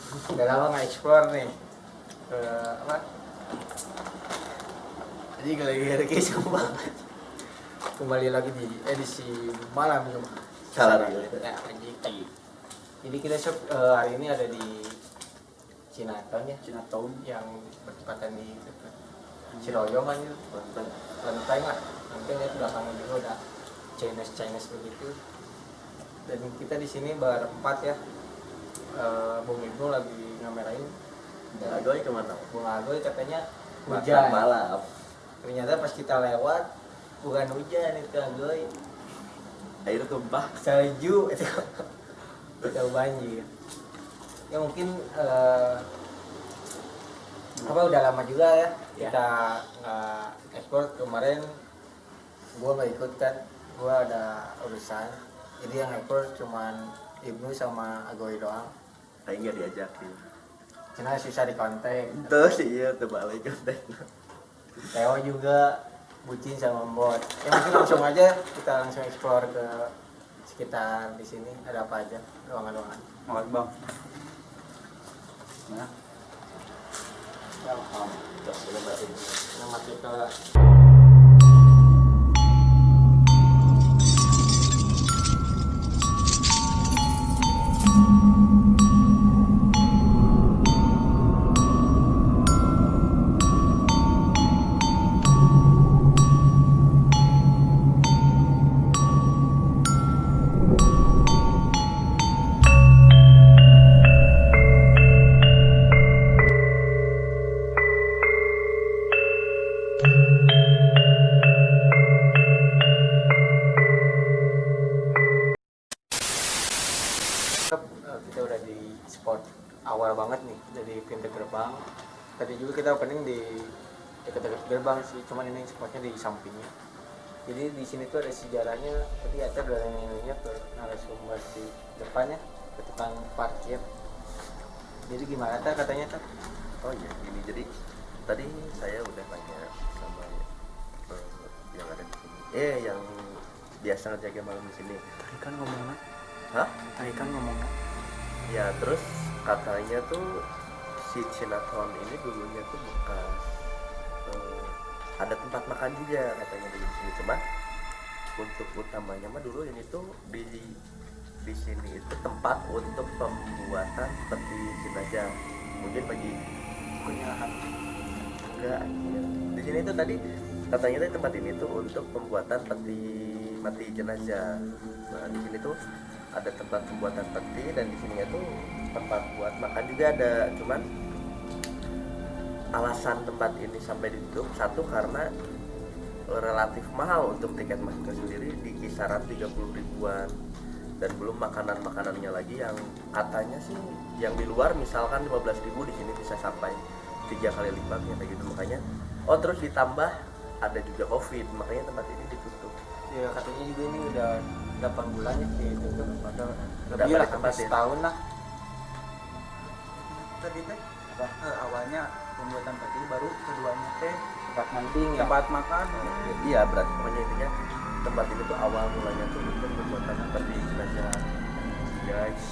Udah lama nggak explore nih ke apa? Jadi lagi sama kembali lagi di edisi malam cuma Salah lagi. ya anjing. Jadi kita hari ini ada di Chinatown ya, Chinatown yang bertepatan di dekat Ciroyong kan itu. Lenteng lah, lenteng ya, belakangnya juga udah Chinese begitu. Dan kita di sini berempat ya. Bung Ibnu lagi ngamerain. Bung Agoy kemana? Bung Agoy katanya Makan hujan. malam. Ternyata pas kita lewat bukan hujan itu Agoy, Air tumpah. salju itu. Itu banjir. Ya mungkin apa udah lama juga ya kita nggak ekspor. Kemarin gua nggak ikut kan, gua ada urusan. Jadi yang ekspor cuman Ibnu sama Agoy doang. Aing nggak diajakin. Cina susah di kontak. Terus iya terbalik konten. Teo juga bucin sama Mbot. Ya mungkin langsung aja kita langsung explore ke sekitar di sini ada apa aja ruangan-ruangan. Makasih bang. Mana? Ya, Coba berarti. kita masuk ke kita udah di spot awal banget nih dari pintu gerbang. Tadi juga kita opening di dekat-dekat gerbang sih, cuman ini spotnya di sampingnya. Jadi di sini tuh ada sejarahnya. Tadi Ata udah nanya ke narasumber di depannya, ke tukang parkir. Jadi gimana Ata katanya Ata? Oh iya, ini jadi tadi saya udah tanya sama yang ada di sini. Yang biasa ngejaga malam di sini. Tadi kan ngomongnya, Hah? ya Terus katanya tuh si Chinatown ini dulunya tuh bekas ada tempat makan juga katanya di sini. Cuma untuk utamanya mah dulu ini tuh di sini itu tempat untuk pembuatan peti jenazah. Mungkin bagi Kunyahan. enggak anjir. Di sini tuh tadi katanya tuh tempat ini tuh untuk pembuatan peti mati jenazah. Nah, di sini tuh ada tempat pembuatan peti dan di sininya tuh tempat buat makan juga ada. Cuman alasan tempat ini sampai ditutup satu karena relatif mahal untuk tiket masuknya sendiri di kisaran 30 ribuan dan belum makanannya lagi yang katanya sih yang di luar misalkan 15 ribu di sini bisa sampai 3 kali lipatnya kayak gitu. Makanya terus ditambah ada juga COVID, makanya tempat ini ditutup. Ya katanya juga ini udah 8 bulan ya gitu tuh. Padahal Udah lebih lah, balik hampir tempat ya? setahun lah. Tadi teh awalnya pembuatan peti, baru keduanya teh Tempat nanting ya. tempat makan. Iya, berarti pokoknya intinya tempat ini tuh awal mulanya tuh untuk pembuatan peti jenazah. Guys,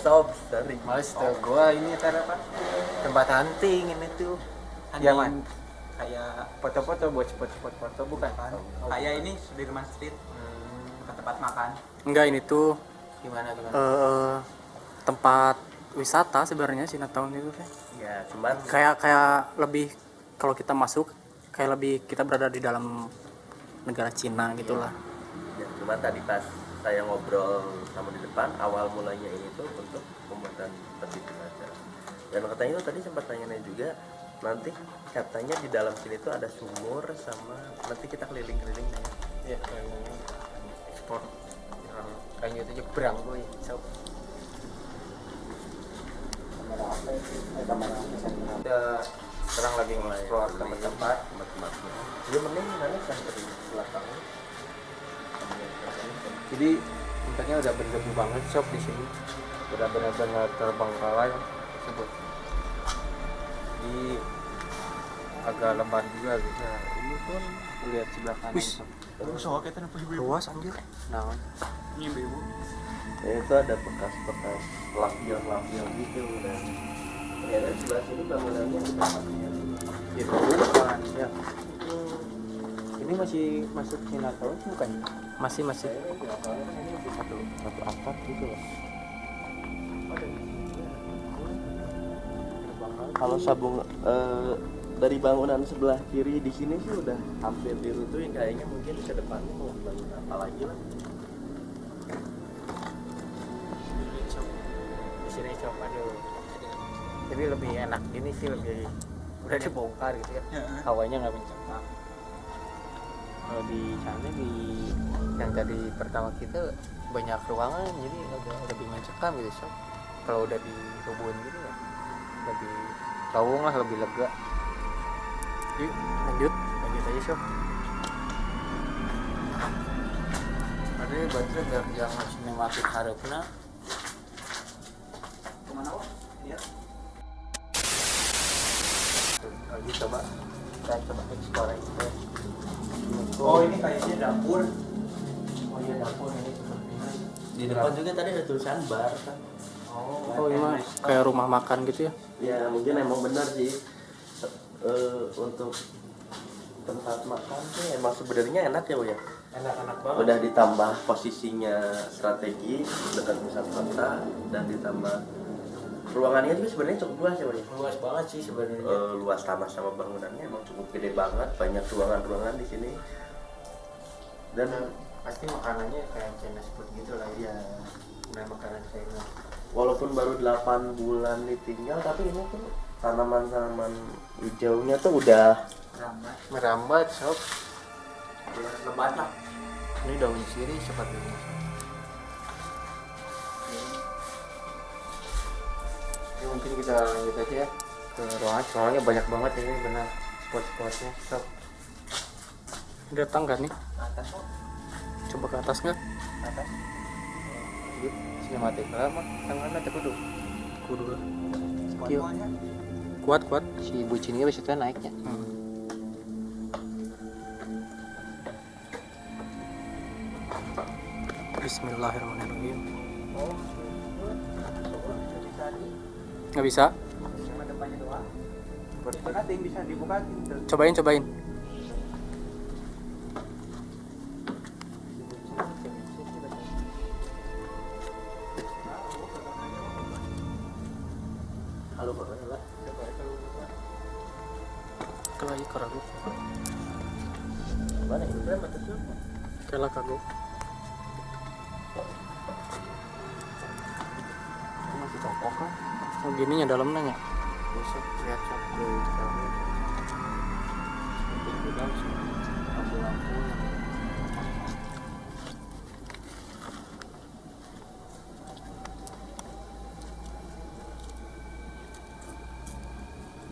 sorry. Males tuh gua ini ntar apa? Tempat hunting ini tuh. Hunting. Zaman Kayak foto-foto buat spot-spot foto bukan? Oh, kayak ini Sudirman Street, bukan tempat makan. enggak, ini tuh Gimana? tempat wisata sebenarnya Chinatown itu teh. Ya, cuman Kayak lebih, kalau kita masuk kayak lebih kita berada di dalam negara Cina gitulah. ya, cuman tadi pas saya ngobrol sama di depan awal mulanya ini tuh untuk pembuatan peti jenazah. Dan katanya tuh tadi sempat tanya juga nanti katanya di dalam sini tuh ada sumur sama nanti kita keliling-keliling ya. Iya, yang spot yang kayak gitu nyebrang gue. So. Kita sekarang lagi nge-explore tempat-tempat. Dia mending nanti sampai di belakang. Jadi tempatnya udah berdebu banget shop di sini. Udah benar-benar terbengkalai tersebut. Di agak lebar juga gitu. Nah, ini pun lihat sebelah kanan. Wih. Luas anjir. Nah, Ini ibu. Ya, itu ada bekas-bekas lampion gitu dan ya dan sebelah sini bangunannya udah gitu bukan ya. Ini masih masuk Cina terus bukan? Masih kayaknya nggak tahu, ini di satu atap gitu loh. Kalau sabung dari bangunan sebelah kiri di sini sih udah hampir diruntuhin, kayaknya mungkin ke depannya mau bangun apa lagi lah. Di sini coba dulu. Jadi lebih enak ini sih, lebih udah dibongkar gitu ya. Hawanya nggak mencekam. Kalau di sana di yang tadi pertama kita banyak ruangan jadi agak lebih mencekam gitu sob. Kalau udah dirubuhin gitu ya lebih lowong lah, lebih lega. Yuk lanjut aja sob. Ada baterai gak yang sinematik harapna. Kemana wah? Lihat. Lagi coba kita coba explore itu. Oh ini kayaknya dapur. Oh iya dapur ini sepertinya. Di depan juga tadi ada tulisan bar kan. Oh iya mah kayak rumah makan gitu ya. Ya mungkin emang benar sih. Untuk tempat makan sih emang sebenarnya enak ya Bu ya. Enak-enak banget. Udah ditambah posisinya strategis dekat pusat kota dan ditambah ruangannya juga sebenarnya cukup luas ya Bu ya. Luas banget sih sebenarnya. Luas tanah sama bangunannya emang cukup gede banget, banyak ruangan-ruangan di sini. Dan Pasti makanannya kayak China food gitu lah ya. Nah, makanan China. walaupun baru 8 bulan ditinggal tapi ini tuh tanaman-tanaman hijaunya tuh udah Merambat sob. Lebat lah. Ini daun sirih sepertinya. Ya, mungkin kita lanjut aja ya ke ruangan, soalnya banyak banget ini benar spot-spotnya sob. Datang kan nih? Atas sob. Coba ke atas nggak? Atas. Yuk, sinematik lama. Tangan ada kudu. Kudu. Yuk. Kuat. Si bucinnya bisa tuh naiknya. Bismillahirrahmanirrahim. Nggak bisa? Cuma depannya doang. Itu nanti yang bisa dibuka gitu. Cobain. halo Pak. Kelai keragu. Mana ini berapa tuh? Kela kagok. Masih kokoh kan? Oh gininya dalam nanya. Besok lihat sob di dalamnya. Seperti gudang sob. Lampu-lampu.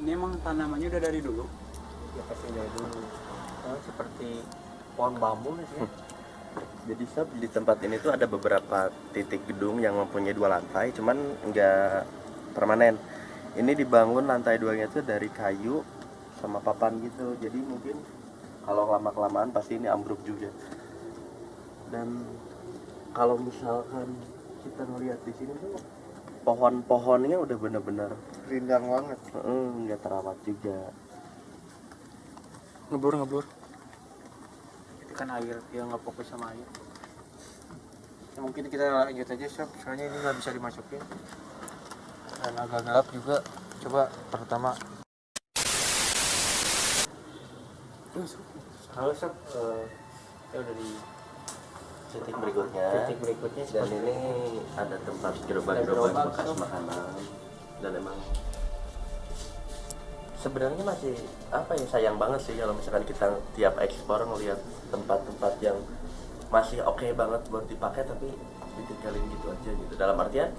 Ini emang tanamannya udah dari dulu. Ya pasti dari dulu. Seperti pohon bambu gitu ya. Jadi sob di tempat ini tuh ada beberapa titik gedung yang mempunyai 2 lantai, cuman nggak permanen. Ini dibangun lantai 2-nya tuh dari kayu sama papan gitu. Jadi mungkin kalau lama-kelamaan pasti ini ambruk juga. Dan kalau misalkan kita ngelihat di sini tuh pohon-pohonnya udah bener-bener Rindang banget. nggak terawat juga. Ngebur. Itu kan air, dia nggak fokus sama air. Ya, mungkin kita lanjut aja sob, soalnya ini nggak bisa dimasukin dan agak gelap juga. Coba pertama. Halo sob, ya udah di Titik berikutnya. titik berikutnya Dan seperti ini ada tempat gerobak-gerobak gerobak, bekas sob. makanan. Dan emang sebenarnya masih apa ya, sayang banget sih kalau misalkan kita tiap ekspor ngelihat tempat-tempat yang masih oke banget buat dipakai tapi ditinggalin gitu aja gitu. Dalam artian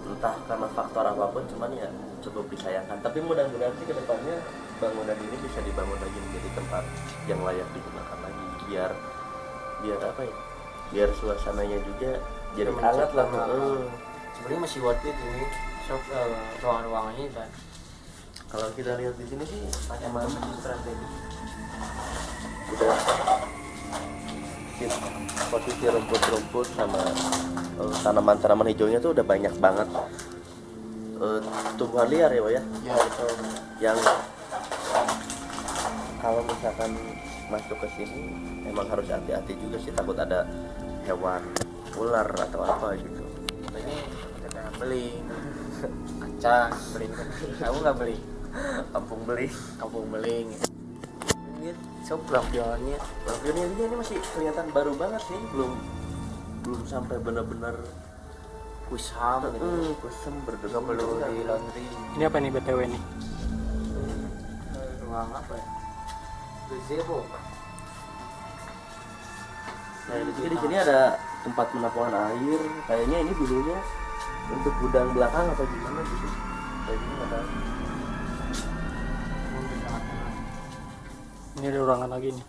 entah karena faktor apapun, cuman ya cukup disayangkan. Tapi mudah-mudahan sih kedepannya bangunan ini bisa dibangun lagi menjadi tempat yang layak digunakan lagi, biar apa ya, biar suasananya juga jadi hangat lah. sebenarnya masih worth it ini sob, ruangan-ruangannya dan Kalau kita lihat di sini sih emang strategi. udah posisi rumput-rumput sama tanaman-tanaman hijaunya tuh udah banyak banget tumbuhan liar ya, Pak ya, Ya betul. yang kalau misalkan masuk ke sini emang harus hati-hati juga sih, takut ada hewan ular atau apa gitu. Ini kita beli kacang, beli kamu nggak beli Kampung beli kampung beling. Ini sob lampionnya lampionnya ini masih kelihatan baru banget sih, belum sampai benar-benar kusam gitu. kusem Nggak berdebu. perlu di laundry. Ini apa nih BTW nih? Ruang apa ya? Gazebo. Nah, juga di sini ada tempat penampungan air. Kayaknya ini dulunya untuk gudang belakang apa gimana gitu. Kayak gini nggak tahu. Ini ada ruangan lagi nih.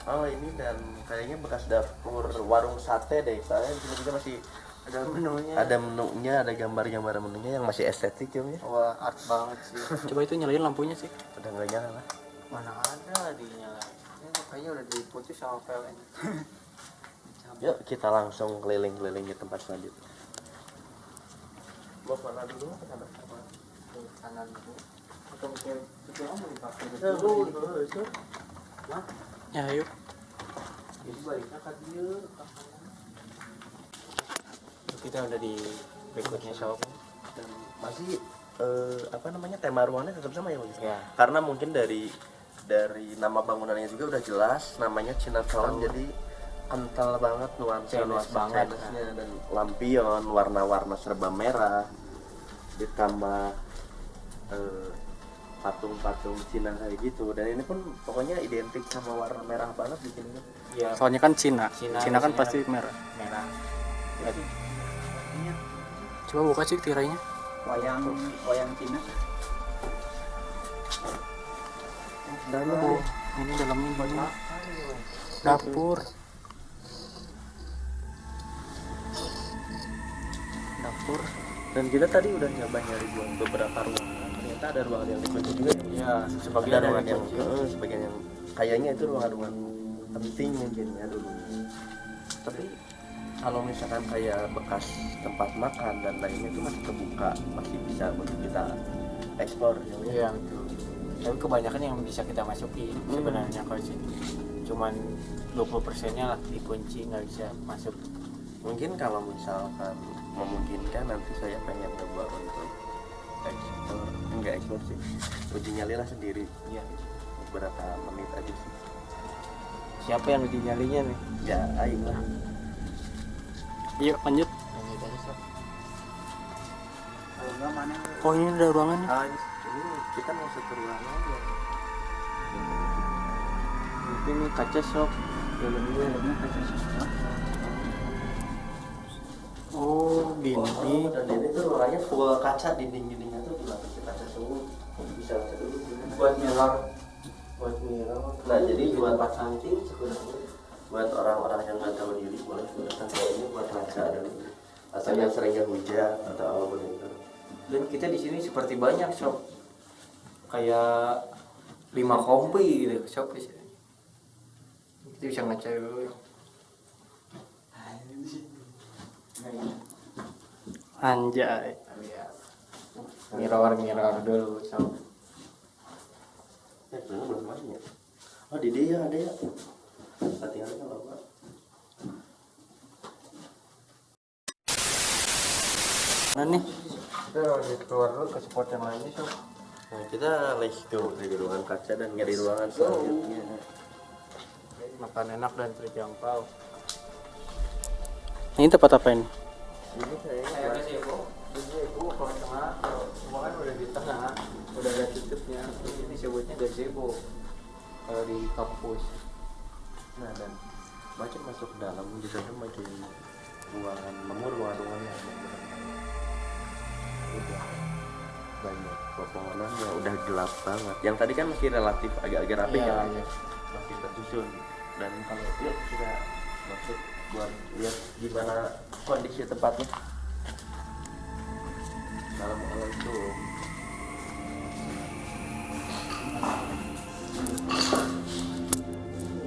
Oh ini, dan kayaknya bekas dapur warung sate deh. Soalnya di sini juga masih Ada menunya. ada menunya, ada gambar-gambar menunya yang masih estetik ya. Wah, art banget sih. Coba itu nyalain lampunya sih. Udah nggak nyala lah. Mana ada dinyalain. Ini kayaknya udah diputus sama PLN. Yuk kita langsung keliling-keliling di tempat selanjutnya. Mau mana dulu? Ke sana. Ke kanan itu. Atau ke kamu dipakai Ya, betul. Nah, Ya yuk. jadi baliknya ke dia. Kita udah di berikutnya sob. Dan masih apa namanya, tema ruangannya tetap sama ya, Bang? Ya. Karena mungkin dari nama bangunannya juga udah jelas namanya Chinatown, jadi kental banget Chinese banget. Chinese-nya, dan lampion warna-warna serba merah ditambah patung-patung Cina kayak gitu, dan ini pun pokoknya identik sama warna merah banget di sini. Iya, Soalnya kan Cina. Cina Cina kan biasanya pasti merah. merah. Coba buka sih tirainya. wayang Cina. Oh, ini dalamnya banyak. Dapur. Dapur. Dan kita tadi udah nyoba nyari beberapa ruangan, ternyata ada ruangan yang dikunci juga ya. Iya, Ada sebagian ruangan dari yang sebagian yang kayaknya itu ruangan penting mungkin ya dulu. Tapi kalau misalkan kayak bekas tempat makan dan lainnya itu masih terbuka, masih bisa untuk kita eksplor ya. Iya, betul. Tapi kebanyakan yang bisa kita masuki sebenarnya kalau sini. Cuman 20%-nya lah dikunci, nggak bisa masuk. Mungkin kalau misalkan memungkinkan nanti saya pengen nyoba untuk eksplor, enggak eksplor sih, uji nyali lah sendiri. Iya. Beberapa menit aja sih. Siapa yang uji nyalinya nih? Ya, aing lah. Yuk lanjut. Yang aja sob. Kalau enggak mana Oh ini ada ruangan nih. Ini kita mau satu ruangan ya. Mungkin ini kaca sob. dalamnya kaca semua. Oh gini. Dan ini tuh ruangannya full kaca, dinding-dindingnya tuh dilapisi kaca semua. Bisa baca dulu. Buat mirror. Nah, jadi buat samping sebenarnya. buat orang-orang yang nggak tahu diri boleh datang ke ini buat ngaca dulu. Atau yang seringnya hujan atau apapun itu. Dan kita di sini seperti banyak sob. Kayak 5 kompi gitu sob di sini. Kita bisa ngaca dulu. Anjay. Mirror dulu sob. Belum masih ya. Oh, di dia ada ya. Latihannya kalau apa? Mana nih? Kita harus keluar dulu ke spot yang lainnya sob. Nah, kita let's go dari ruangan kaca dan nyari ruangan selanjutnya. Makan enak dan terjangkau. Ini tempat apa ini? Ini kayaknya Saya kasih gazebo kalau tengah, semua kan udah di tengah, udah ada tutupnya. Ini disebutnya gazebo kalau di kampus. nah, dan macet masuk ke dalam gitu kan, makin ruangan ruangannya udah banyak pepohonannya, udah gelap banget. Yang tadi kan masih relatif agak-agak rapi Iya, kan, iya. masih tersusun. Dan kalau yuk kita masuk buat lihat gimana kondisi tempatnya. dalam alam itu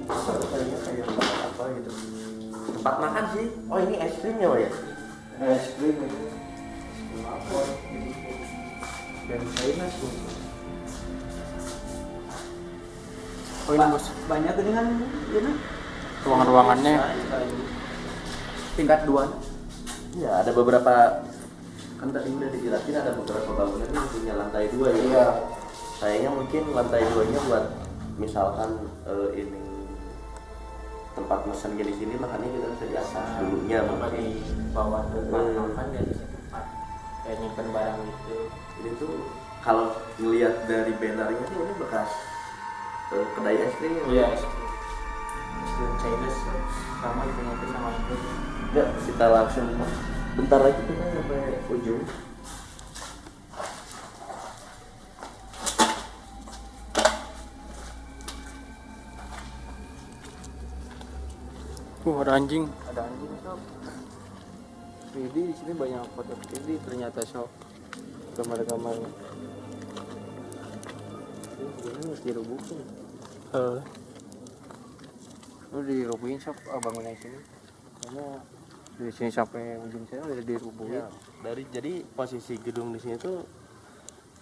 kayaknya kayak apa gitu, tempat makan sih. Oh ini es krimnya Wak, ya? es krim itu apa dan Chinese tuh. Oh ini bos, Banyak dengan ini ruangan-ruangannya. tingkat 2. Ya ada beberapa, kan tadi udah dijelasin ada beberapa bangunan yang punya lantai 2 ya. Iya. Sayangnya mungkin lantai 2-nya buat misalkan ini tempat pesan di sini, makanya kita bisa di atas dulunya Apa makanya. di bawah tempat makan dari situ tempat kayak nyimpen barang gitu. Ini tuh kalau ngelihat dari bannernya tuh ini bekas kedai es krim ya. Iya, es krim. Es krim Chinese sama punya itu sama itu. Enggak, kita langsung bentar lagi kita sampai ujung. Ada anjing. Ada anjing sob. Jadi di sini banyak foto jadi ternyata sob. Gambar-gambarnya. Ini sebenarnya harus dirubuhin. Lu dirubuhin sob bangunan sini. Karena dari sini sampai ujung sana udah dirubuhin. Ya, jadi posisi gedung di sini tuh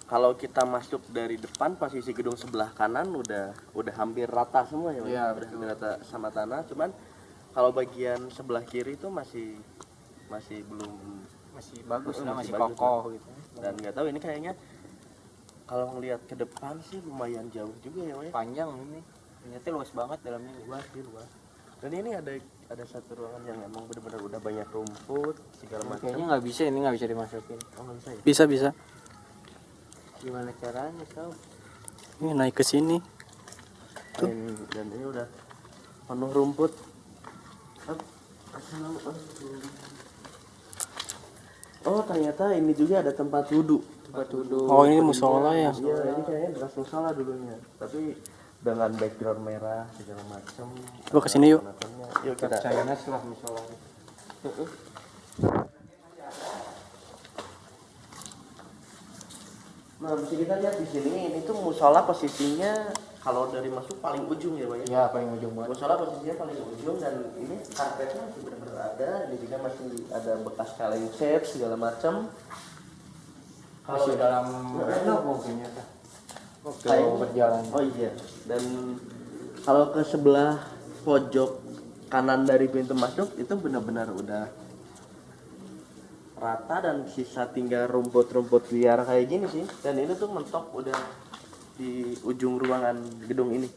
kalau kita masuk dari depan, posisi gedung sebelah kanan udah hampir rata semua ya, Mas? Iya, Udah betul. hampir rata sama tanah, cuman kalau bagian sebelah kiri itu masih belum, Masih bagus lah, masih bagus kokoh gitu. dan nggak tahu ini kayaknya kalau ngelihat ke depan sih lumayan jauh juga ya, Mas? Panjang ini. Ternyata luas banget dalamnya. Luas sih, luas. Dan ini ada satu ruangan yang emang benar-benar udah banyak rumput segala macam. Kayaknya nggak bisa, ini nggak bisa dimasukin. Oh, nggak bisa ya? Bisa bisa. Gimana caranya sob? Ini naik ke sini. Dan ini udah penuh rumput. Oh ternyata ini juga ada tempat duduk. Tempat duduk. Oh ini musola ya. Iya ini kayaknya bekas musola dulunya. Tapi dengan background merah segala macam. Coba kesini yuk. Yuk kita. Chinese lah misalnya. Nah bisa kita lihat di sini ini tuh musola posisinya kalau dari masuk paling ujung ya Bang. Ya paling ujung banget. Musola posisinya paling ujung dan ini karpetnya masih benar-benar ada. Ini juga masih ada bekas kaleng cat segala macam. Masih dalam renov mungkin ya. Waktu Kayaknya- berjalan. Oh iya. Dan kalau ke sebelah pojok kanan dari pintu masuk itu benar-benar udah rata dan sisa tinggal rumput-rumput liar kayak gini sih. Dan ini tuh mentok udah di ujung ruangan gedung ini.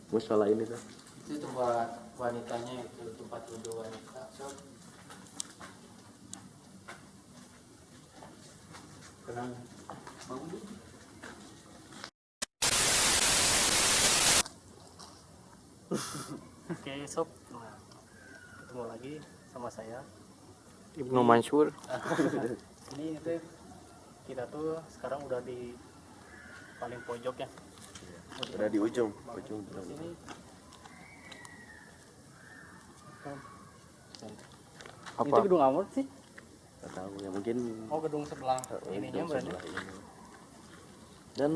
Musola ini tuh. Itu tempat wanitanya itu tempat duduk wanita. Sob. Tenang. Bagus. Oke sob. Nah, ketemu lagi sama saya. Ibnu Mansur. Ini tuh kita tuh sekarang udah di paling pojok ya. Udah di ujung. Di sini itu Apa? gedung apa sih? Nggak tahu ya mungkin Oh gedung sebelah ininya gedung berarti. sebelah ini. Dan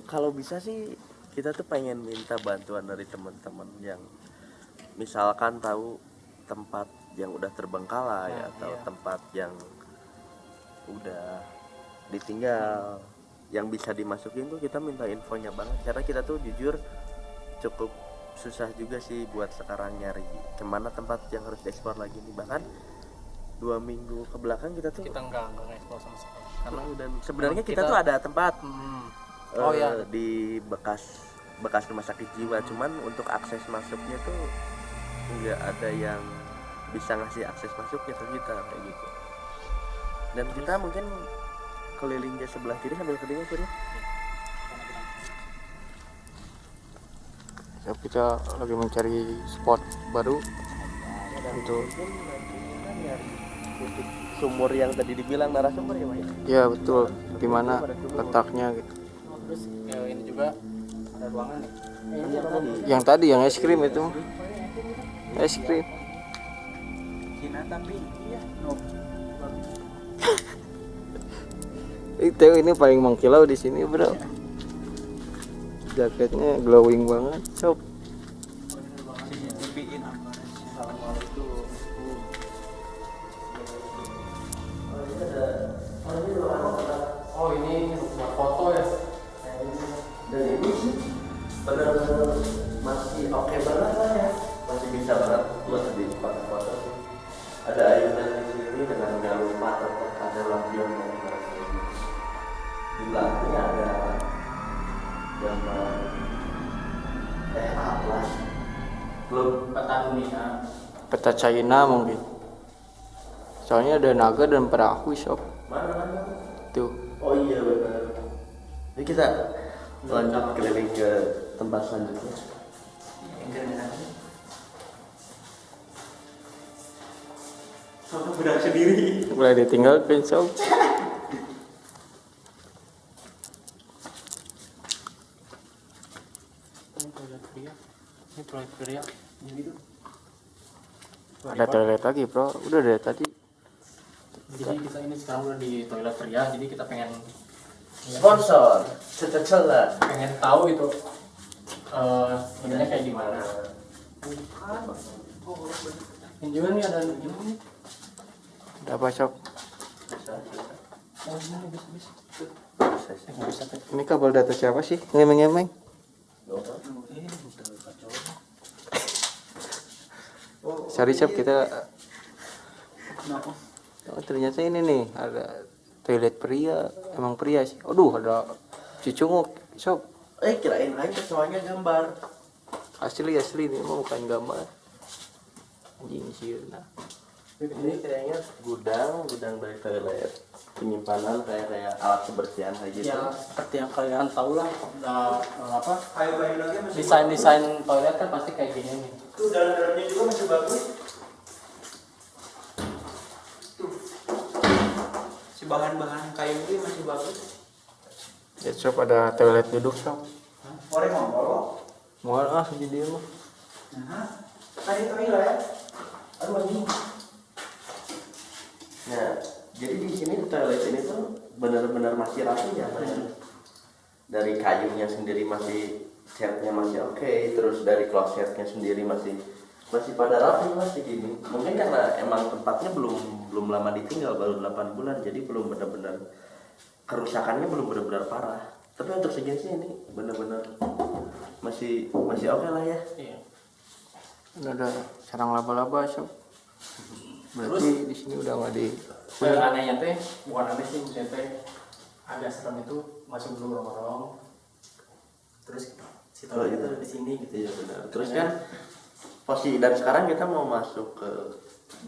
kalau bisa sih kita tuh pengen minta bantuan dari teman-teman yang misalkan tahu tempat yang udah terbengkalai Nah, atau iya. tempat yang udah ditinggal yang bisa dimasukin tuh kita minta infonya banget karena kita tuh jujur cukup susah juga sih buat sekarang nyari kemana tempat yang harus dieksplor lagi nih, bahkan 2 minggu ke belakang kita tuh Kita enggak ngeksplor sama sekali. Karena dan sebenarnya kita kita- tuh ada tempat Oh iya. di bekas rumah sakit jiwa, cuman untuk akses masuknya tuh nggak ada yang bisa ngasih akses masuknya ke kita kayak gitu. Dan kita mungkin keliling ke sebelah kiri sambil keliling kiri. Sob, kita lagi mencari spot baru. Untuk Mungkin nanti kita nyari titik sumur yang tadi dibilang narasumber ya, Pak. ya betul di mana letaknya gitu. terus ini juga ada ruangan nih. Ini apa tadi? Yang tadi yang es krim itu. Es krim. Cina tapi iya no. Itu ini paling mengkilau di sini, bro. Jaketnya glowing banget, sob. CCTV-in apa? Oh ini buat foto ya. Dan ini sih benar-benar masih oke banget lah ya, masih bisa banget buat dipakai foto sih. Ada ayunan di sini dengan nggak lupa tetap ada lampion yang di belakangnya ada gambar atlas belum Peta dunia. Peta China mungkin. Soalnya ada naga dan perahu, sob. mana Tuh. oh iya benar. Ini kita lanjut keliling ke tempat selanjutnya. Sama berak sendiri. Mulai ditinggalkan, sob. Ini toilet pria. Ini toilet pria. Yang itu. Ada toilet lagi, bro. Udah dari tadi. Jadi kita ini sekarang udah di toilet pria. Jadi kita pengen Sponsor cecela. pengen tahu itu sebenarnya kayak gimana. Ini juga nih ada ini nih. Ada apa, sob? Oh ini bisa. Nggak bisa kan? Ini kabel data siapa sih? Ngemeng-ngemeng. Sorry, sob, kita Kenapa? oh, ternyata ini nih ada toilet pria. Emang pria sih. Aduh, ada cucunguk, sob. Kirain aja soalnya gambar. Asli nih, emang bukan gambar. Anjing sih. Nah. Ini kayaknya gudang dari toilet, penyimpanan kayak alat kebersihan kayak gitu. Ya seperti yang kalian tahu lah, apa Kayu-kayu lagi masih desain toilet kan pasti kayak gini nih. tuh, dalam-dalamnya juga masih bagus. Tuh. Si bahan-bahan kayu ini masih bagus. Ya, sob, ada toilet duduk, sob. Orang ngomong. Mual jadi mah. Nah, tadi toilet. Aduh anjing. Nah, jadi di sini toilet ini tuh benar-benar masih rapi ya, dari kayunya sendiri masih catnya masih oke, terus dari klosetnya sendiri masih pada rapi, masih gini. Mungkin karena emang tempatnya belum lama ditinggal, baru 8 bulan, jadi belum benar-benar kerusakannya belum benar-benar parah. Tapi untuk segini sih ini benar-benar masih oke lah ya. Iya. Ini ada sarang laba-laba, sob. Berarti di sini udah nggak di. Anehnya teh bukan aneh sih, maksudnya teh agak serem itu masih belum rongrong. Terus si Kalau toilet itu itu di sini gitu. Iya benar. Terus kan posisi dan sekarang kita mau masuk ke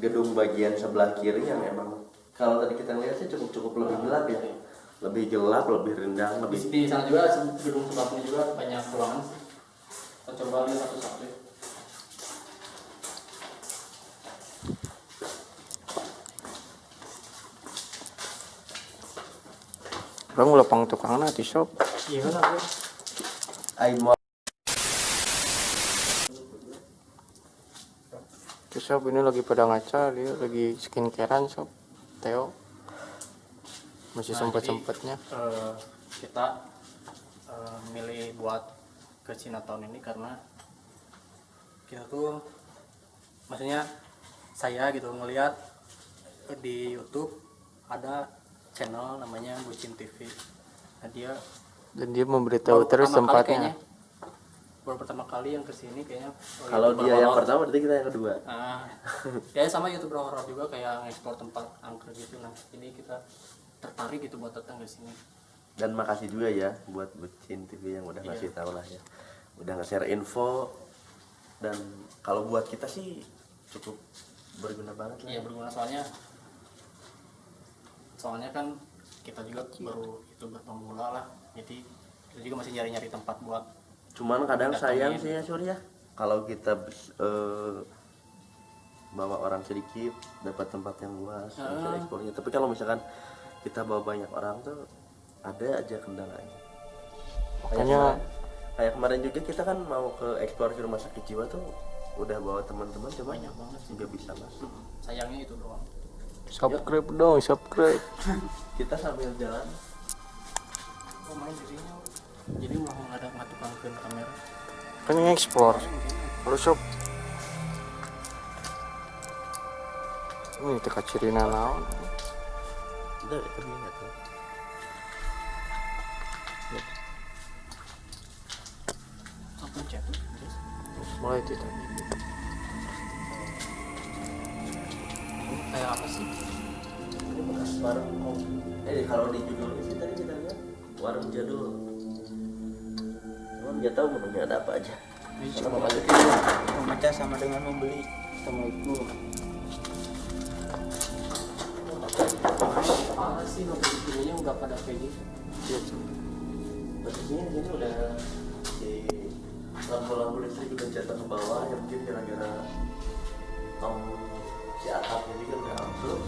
gedung bagian sebelah kiri yang emang kalau tadi kita lihat sih cukup lebih gelap ya. Lebih gelap, lebih rendang, lebih Di sana juga gedung sebelahnya juga banyak ruangan sih. Kita coba lihat satu-satu. Bang lepang tukang nanti, sob. Iya lah. Aimo. Terus, sob, ini lagi pada ngaca, dia lagi skincarean, sob. Theo masih Nah, sempet-sempetnya. Kita milih buat ke Cina tahun ini karena kita tuh maksudnya saya gitu ngelihat di YouTube ada channel namanya Bucin TV. Nah, dia Dan dia memberitahu baru terus pertama kali tempatnya. baru pertama kali yang kesini kayaknya. Kalau YouTuber dia yang horor. pertama berarti kita yang kedua. Nah, ya sama YouTuber horor juga kayak ngeksplor tempat angker gitu. Nah, ini kita tertarik gitu buat datang ke sini. Dan makasih juga ya buat Bucin TV yang udah ngasih tahu lah ya. Udah nge-share info dan kalau buat kita sih cukup berguna banget lah. Iya berguna soalnya kan kita juga baru YouTuber pemula lah, jadi kita juga masih nyari-nyari tempat buat. Cuman kadang sayang Datangin. sih ya Surya kalau kita bawa orang sedikit dapat tempat yang luas bisa eksplornya. Tapi kalau misalkan kita bawa banyak orang tuh ada aja kendalanya. Makanya Kayak kemarin juga kita kan mau ke eksplorasi rumah sakit jiwa tuh udah bawa teman-teman cuma Banyak banget sih. nggak bisa masuk. Sayangnya itu doang. subscribe dong, subscribe. Kita sambil jalan main dirinya. Jadi mau nggak ada ngatukangkeun kamera. Kan yang explore. Lalu sob. Ini teka cirina naon. Udah itu dia tuh. Apa chat? Mulai itu tadi. Kayak apa sih? Ini bekas warung kopi. Kalau di judulnya sih tadi kita lihat warung jadul. Cuman nggak tahu menunya ada apa aja. Kalau mau masuk itu memecah sama dengan membeli. Assalamualaikum. Apa sih notifikasinya nggak pada kayak gitu? Posisinya di sini udah di lampu-lampu listrik udah jatuh ke bawah, ya mungkin gara-gara si atapnya juga udah ambruk.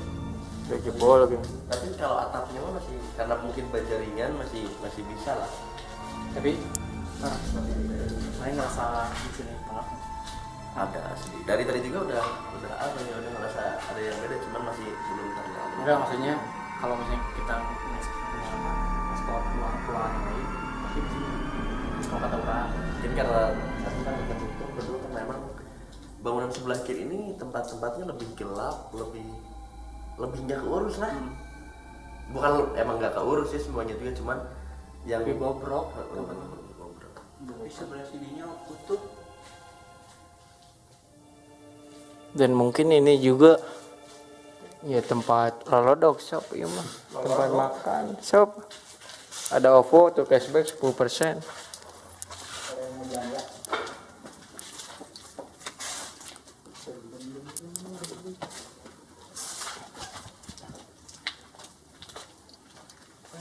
Udah jebol lagi. Tapi kalau atapnya mah masih, karena mungkin baja ringan masih bisa lah. Tapi saya ngerasa di sini malah Ada sedikit. Dari tadi juga udah apa ya, udah ngerasa ada yang beda, cuman masih belum terlalu. enggak, maksudnya kalau misalnya kita ekspor keluar ini tapi di sini mau kata orang Mungkin karena satu kan dekat itu, kedua kan memang bangunan sebelah kiri ini tempat-tempatnya lebih gelap, lebih nggak keurus lah. Bukan emang nggak keurus sih semuanya juga, cuman yang lebih bobrok. bobrok. Di sebelah sininya kutub. Dan mungkin ini juga ya tempat lolodok shop ya mah. Tempat makan shop. Ada OVO tuh cashback 10%.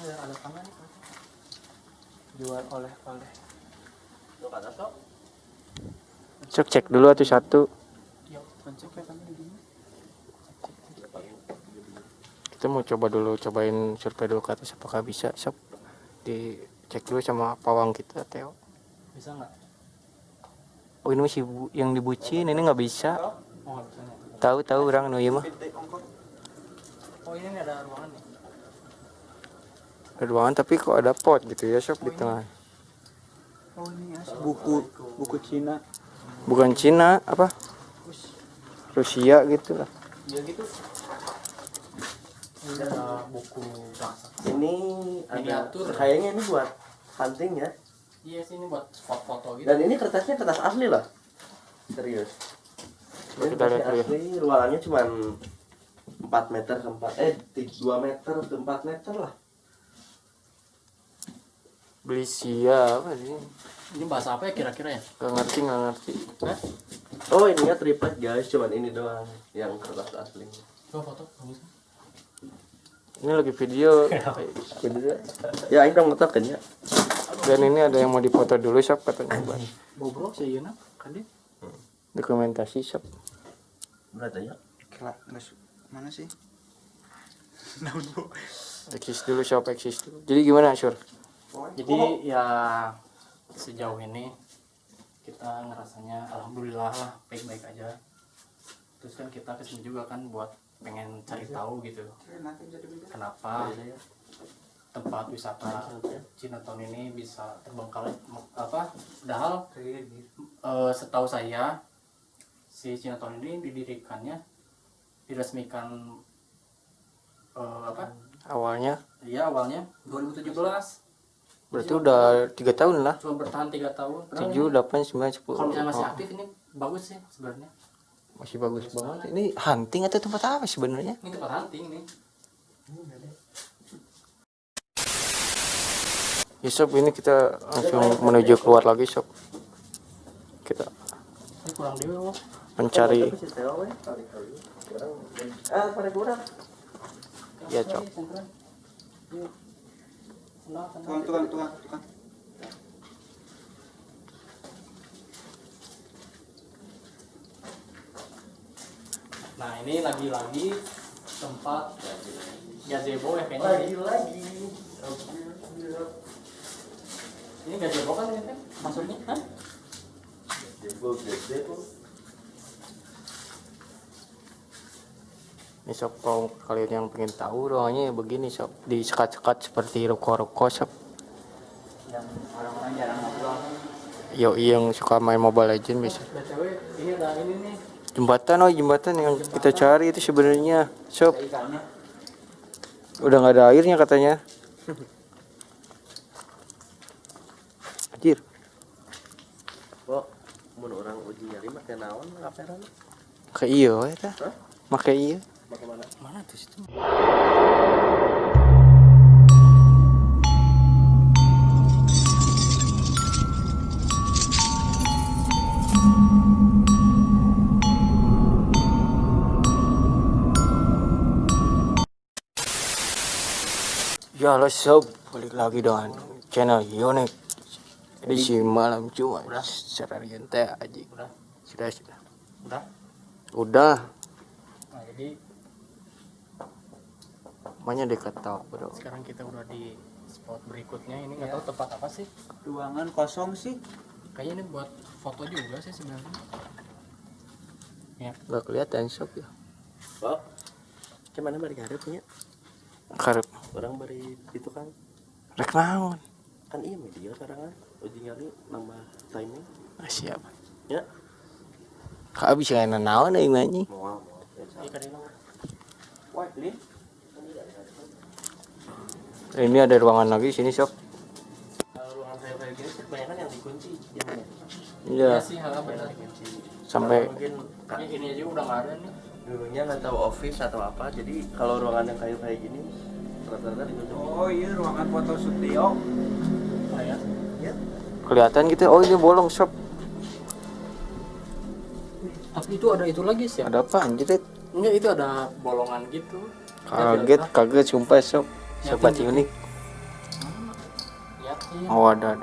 Ada tangan jual oleh-oleh. Lo kata sok? Cek cek dulu atuh satu. Yuk, pencet ya tangan di sini. Kita mau cobain survei dulu ke atas apakah bisa shop. Dicek dulu sama pawang kita Teo. Bisa nggak? Oh ini masih yang dibucin ini nggak bisa. Oh, nggak bisa nih. Tahu orang nu ieu mah. Oh, ini nih ada ruangan nih. Ada ruangan tapi kok ada pot gitu ya shop di tengah. Oh ini ya buku Cina. Bukan Cina apa? Rusia gitu lah. Iya gitu. Ini ada buku bahasa. Ini ada Miniatur. kayaknya ini buat hunting ya. Iya sih, ini buat foto-foto gitu. Dan ini kertasnya kertas asli loh. Serius. Coba Ini kita lihat kertasnya dulu ya. asli, ruangannya cuma 4 meter ke 2 meter ke 4 meter lah. Beli sia apa sih? Ini bahasa apa ya kira-kira ya? Gak ngerti. Hah? Oh ininya triplet guys, cuman ini doang yang kertas asli. Coba foto, bagus. Ini lagi video. Ya ini kamu tahu kan ya? Dan ini ada yang mau dipoto dulu shop katanya. Bobrok sih ya, kan dia. Dokumentasi shop. Berarti ya. Kela, mana sih? Naon bu? Eksis dulu shop eksis dulu. Jadi gimana Sur? Jadi ya sejauh ini kita ngerasanya alhamdulillah lah baik-baik aja. Terus kan kita kesini juga kan buat pengen cari tahu gitu kenapa tempat wisata Chinatown ini bisa terbengkalai apa. Padahal setahu saya si Chinatown ini didirikannya diresmikan apa? Awalnya Iya awalnya 2017. berarti udah 3 tahun lah. Cuma bertahan 3 tahun. 7, 8, 9, 10. Kalau misalnya masih aktif ini bagus sih sebenarnya. Masih bagus banget. Ini hunting atau tempat apa sebenarnya? Ini tempat hunting nih. Ya sob, ini kita langsung menuju keluar lagi sob. Kita Ini kurang dia loh. mencari. Pada kurang. Ya sob. Tuhan. Nah ini lagi-lagi tempat gazebo ya kayaknya. Lagi. Ini gazebo kan ini kan maksudnya kan? Gazebo. Ini sob, kalau kalian yang pengen tahu ruangannya begini sob, disekat-sekat seperti ruko-ruko sob. Yo yang suka main Mobile Legend bisa. BTW ini ada ini nih. Jembatan yang kita cari itu sebenarnya sob. Ikannya. Udah nggak ada airnya katanya. Anjir. Kok mun orang uji nyari make naon kaperan? Make iya we tah. Hah? Make iya. Bagaimana? Mana tuh situ? Ya halo sob, balik lagi dengan channel Yonek edisi malam Jumat. Secara teh aja. Sudah. Udah. Udah. Nah, jadi Namanya dekat tau bro. sekarang kita udah di spot berikutnya. Ini nggak tahu tempat apa sih. Ruangan kosong sih. Kayaknya ini buat foto juga sih sebenarnya. Ya. Gak kelihatan sob ya. Kok gimana bari garep punya? Karep. Orang bari itu kan Rek naon? kan iya media sekarang kan uji nyari nambah timing. Siap. Ya. Kak bisa ngana naon euy manyi. Mau. Ini kan ini. Wah, Lin. Ini ada ruangan lagi sini sob. Kalau ruangan saya gini kebanyakan yang dikunci jamnya. Iya. Iya sih, hal benar. Dikunci. Sampai mungkin Ini aja udah nggak ada nih. dulunya nggak tahu office atau apa, jadi kalau ruangan yang kayak gini rata-rata dikunci. Oh iya, ruangan foto studio. Oh ya. Ya. kelihatan gitu. Oh ini bolong sob. Tapi itu ada itu lagi sih. Ada apa anjir? Enggak, itu ada bolongan gitu. Kaget sumpah sob. Sobat unik. Liatin. Oh ada.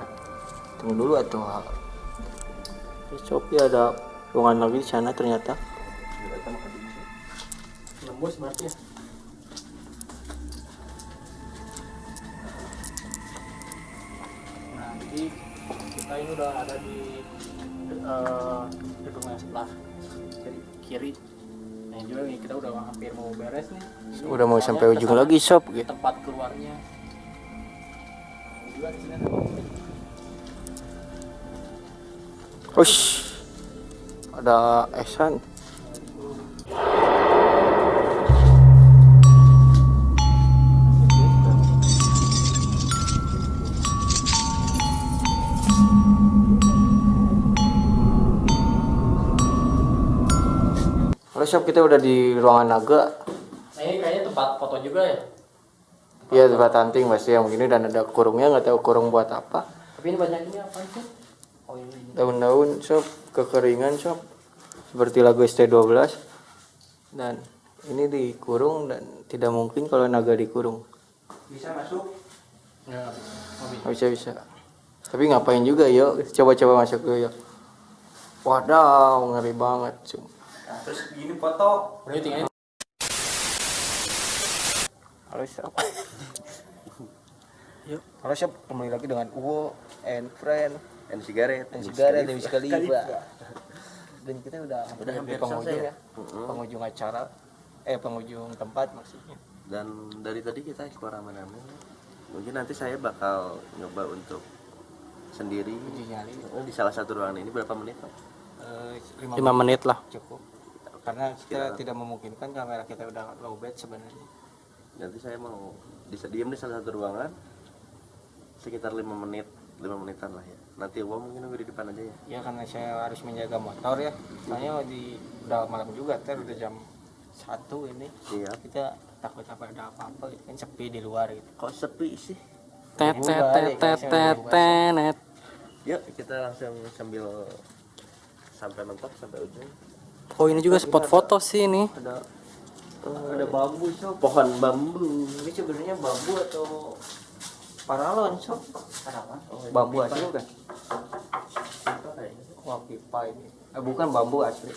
Tunggu dulu atuh. Sob ya ada ruangan lagi di sana ternyata. Nembus berarti ya. Nah, jadi kita ini udah ada di gedung yang sebelah kiri. Nah, juga nih kita udah hampir mau beres nih. Ini Udah mau soalnya sampai ujung kesana lagi sob gitu. tempat keluarnya. Ini juga di sini ada kopi. Ush. Ada esan. Halo sob, kita udah di ruangan naga. Nah, ini kayaknya tempat foto juga ya. Iya tempat hunting pasti yang begini dan ada kurungnya, nggak tahu kurung buat apa. Tapi ini banyak ini apa sih? Oh ini. Daun-daun sob, kekeringan sob, seperti lagu ST12. Dan ini dikurung dan tidak mungkin kalau naga dikurung. Bisa masuk. Ya, Nggak bisa. Tapi ngapain juga yuk, coba-coba masuk dulu yuk. Wadaw, ngeri banget sumpah. Nah, terus gini foto. udah tinggal. Halo sob. Yuk, halo sob, kembali lagi dengan Uwo and friend And cigarette. dan Sigara dan Khalifa. Dan kita udah hampir di hampir penghujung selesai ya. Penghujung acara. Penghujung tempat maksudnya. Dan dari tadi kita explore rame-rame. Mungkin nanti saya bakal nyoba untuk sendiri Uji nyali. di salah satu ruangan ini berapa menit Pak? 5 menit lah cukup. Karena kita tidak memungkinkan kamera kita udah low bat sebenarnya. Nanti saya mau diam di salah satu ruangan sekitar 5 menitan lah ya. Nanti Uwa mungkin nunggu di depan aja ya. Ya karena saya harus menjaga motor ya. Soalnya udah malam juga, udah jam 1 ini. Iya. Kita takut apa ada apa-apa gitu kan, sepi di luar gitu. Kok sepi sih? Tenet. Yuk kita langsung sambil sampai mentok sampai ujung. Oh ini juga spot foto sih ini. Ada bambu sob. Pohon bambu. Ini sebenarnya bambu atau paralon sob? Apa? Bambu asli bukan? Apa kayaknya? Wah pipa ini. Bukan bambu asli.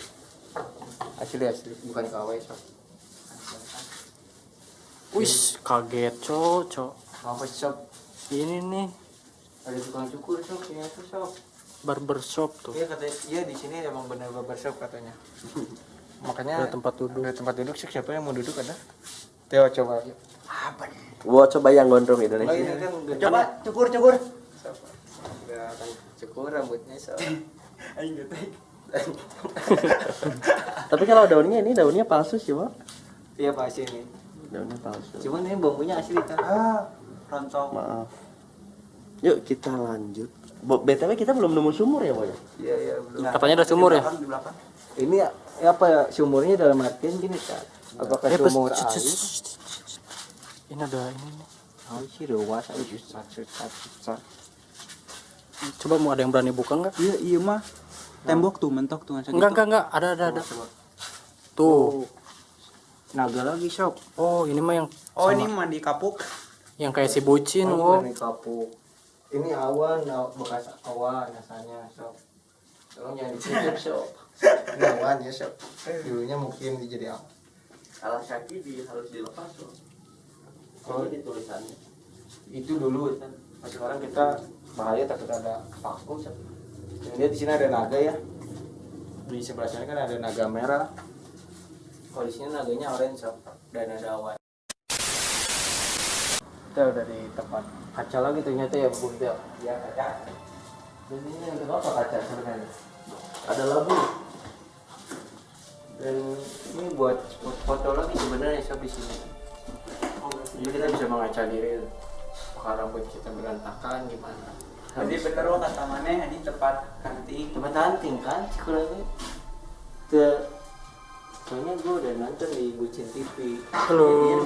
Asli bukan KW sob. Wis kaget cocok. Apa sob? Ini nih Ada tukang cukur sob, ini tuh sob. barbershop tuh. Iya katanya, iya di sini emang benar barbershop katanya. Makanya Ada tempat duduk. Ada tempat duduk sih, siapa yang mau duduk ada? Teo coba. Apa nih? Wah coba yang gondrong Oh, Indonesia. ini kan Coba cukur. Udah kan Cukur rambutnya so. Aing getek. Tapi kalau daunnya ini daunnya palsu sih, Pak. Iya pasti nih. Daunnya palsu. Cuman ini bambunya asli kan. Rontok. Maaf. Yuk kita lanjut. BTW kita belum nemu sumur ya, Boy? Iya iya belum. Katanya udah sumur ya? Di belakang. Ini apa ya sumurnya dalam artian gini kan? Apakah sumur air? Ini ada ini nih. Oh sih luas aja susah. Coba mau ada yang berani buka nggak? Iya, iya mah. Tembok tuh mentok tuh ngan Enggak. Ada. Tuh. Naga lagi sok. Oh, ini mah yang Oh, sama- ini mah di kapuk. yang kayak si bucin, Oh, oh. ini kapuk. Ini awan, bekas awan rasanya sok. Tolong jangan ditutup sok. Ini awan ya sok. Dulunya mungkin jadi awan. Alas kaki harus dilepas loh. Oh, Ini tulisannya. itu dulu. Nah, sekarang kita bahaya takut ada paku. Sok. Dan dia di sini ada naga ya. Di sebelah sana kan ada naga merah. Kalau di sini naganya orange sok. Dan ada awan. Kita udah di tempat kaca lagi ternyata ya Bung Del. Ya kaca. Dan ini yang kedua apa kaca sebenarnya? Ada labu. Dan ini buat foto lagi sebenarnya sob di sini. Jadi kita bisa mengaca diri. Apakah rambut kita berantakan gimana? Jadi bener lo kata maneh ini tempat hunting. Tempat hunting kan sekurangnya. Ke soalnya gue udah nonton di Bucin TV. Halo.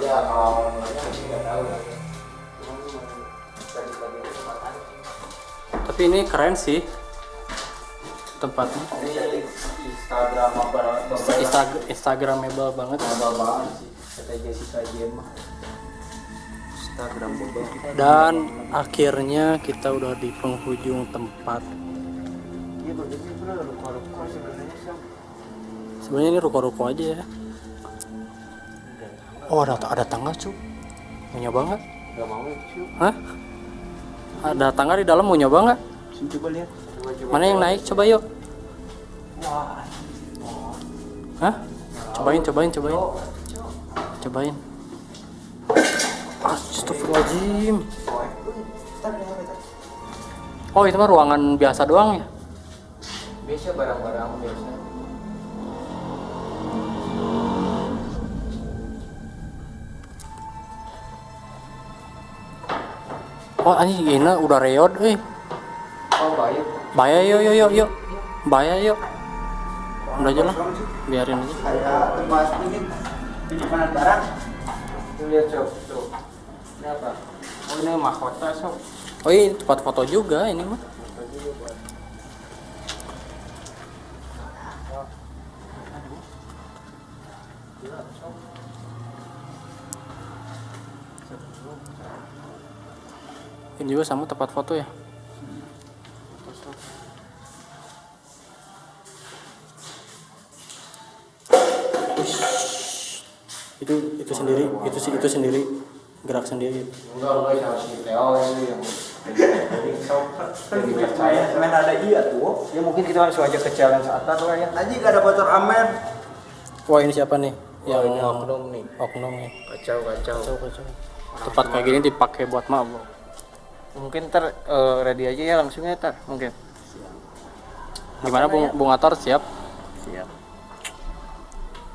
Ya kalau masih nggak tahu lah. Tadi tempat hunting. Tapi ini keren sih tempatnya. Ini Instagram apa? Instagramable banget. Abal banget sih. Kata Jessica Jemma. Instagram bobel. Dan akhirnya kita udah di penghujung tempat. Iya begini bro, ruko-ruko sebenarnya sih. Sebenarnya ini ruko-ruko aja ya. Oh, ada tangga, cu. Mau nyoba nggak? Gak mau cuy. Hah? Ada tangga di dalam, mau nyoba nggak? Coba lihat. Mana yang naik? Coba yuk. Wah. Hah? Cobain. Cobain. Astagfirullahaladzim. Oh, itu mah ruangan biasa doang ya? Biasa barang-barang biasa. Oh, anjing ini udah reot, Oh baik. Bahaya yuk. Bahaya yuk. Udah aja lah. Biarin aja. Kayak tempat ini penyimpanan barang. Tuh lihat sob, tuh. Ini apa? Oh ini mahkota sob. Oh, ini tempat foto juga ini mah. Ini juga sama tempat foto ya. Itu sendiri gerak sendiri. Enggak harus di Theo ini yang Saya semen ada iya tuh. ya mungkin kita langsung aja ke challenge atas lah ya. Aji gak ada bocor amer. Wah, ini siapa nih? Yang ini oknum nih. Oknum nih. Kacau. Tempat kayak gini dipakai buat mabuk. Mungkin ntar ready aja ya langsung ya tar mungkin. Gimana Bung Atar, siap? Siap.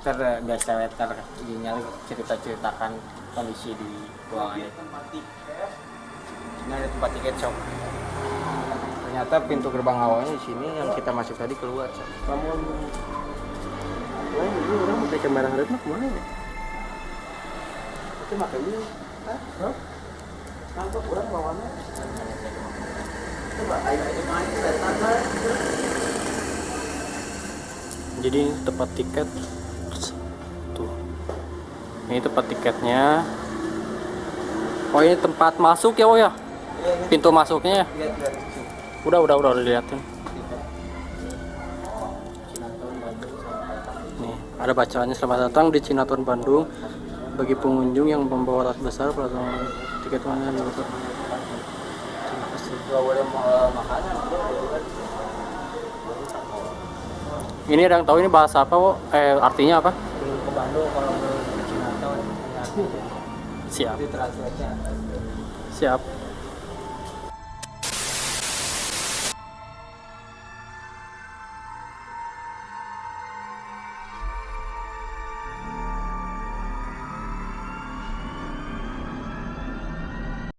Ntar biasa ntar nyali ceritakan kondisi di ruangan ini. Ini ada tempat tiket shop. Ternyata pintu gerbang awalnya di sini, yang kita masuk tadi keluar. Shop. Namun lain ini orang mau pakai barang harus mah kemana ya? Itu makanya, Nangkep orang bawanya. Coba ayo main datang lah. Jadi ini tempat tiket. Tuh. Ini tempat tiketnya. Oh, ini tempat masuk ya, oh ya? Pintu masuknya ya? lihat Udah dilihatin. Nih, ada bacaannya, selamat datang di Cinaton Bandung. Bagi pengunjung yang membawa tas besar, pelaksanaan tiket mana nih, Bapak? Terima kasih. Gak boleh makanan, Ini ada yang tahu ini bahasa apa, Wo? Artinya apa? belum ke Bandung kalau belum ke Cinaton. Siap. Itu translate-nya. Siap.